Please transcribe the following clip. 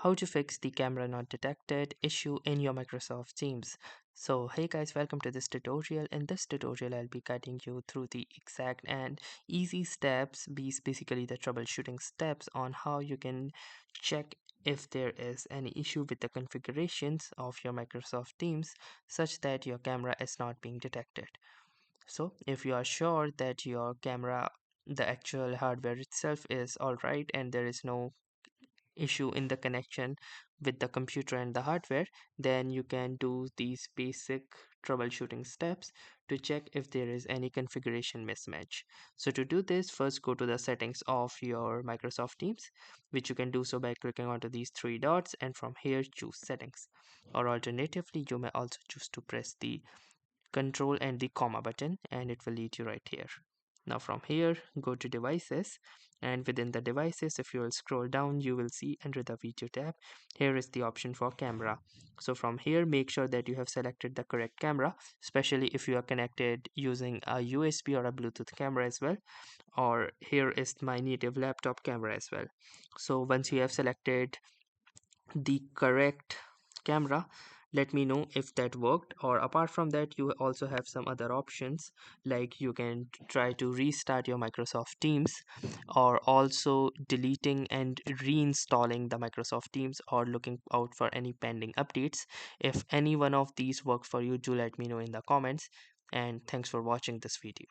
how to fix the camera not detected issue in your Microsoft Teams. So hey guys, welcome to this tutorial. In this tutorial I'll be guiding you through the exact and easy steps, basically the troubleshooting steps on how you can check if there is any issue with the configurations of your Microsoft Teams such that your camera is not being detected. So if you are sure that your camera, the actual hardware itself is alright and there is no issue in the connection with the computer and the hardware, then you can do these basic troubleshooting steps to check if there is any configuration mismatch. So to do this, first go to the settings of your Microsoft Teams, which you can do so by clicking onto these three dots and from here choose settings. Or alternatively, you may also choose to press the control and the comma button and it will lead you right here. Now from here go to devices, and within the devices if you will scroll down you will see under the video tab here is the option for camera. So from here make sure that you have selected the correct camera, especially if you are connected using a USB or a Bluetooth camera as well, or here is my native laptop camera as well. So once you have selected the correct camera, let me know if that worked. Or apart from that, you also have some other options, like you can try to restart your Microsoft Teams, or also deleting and reinstalling the Microsoft Teams, or looking out for any pending updates. If any one of these work for you, do let me know in the comments. And thanks for watching this video.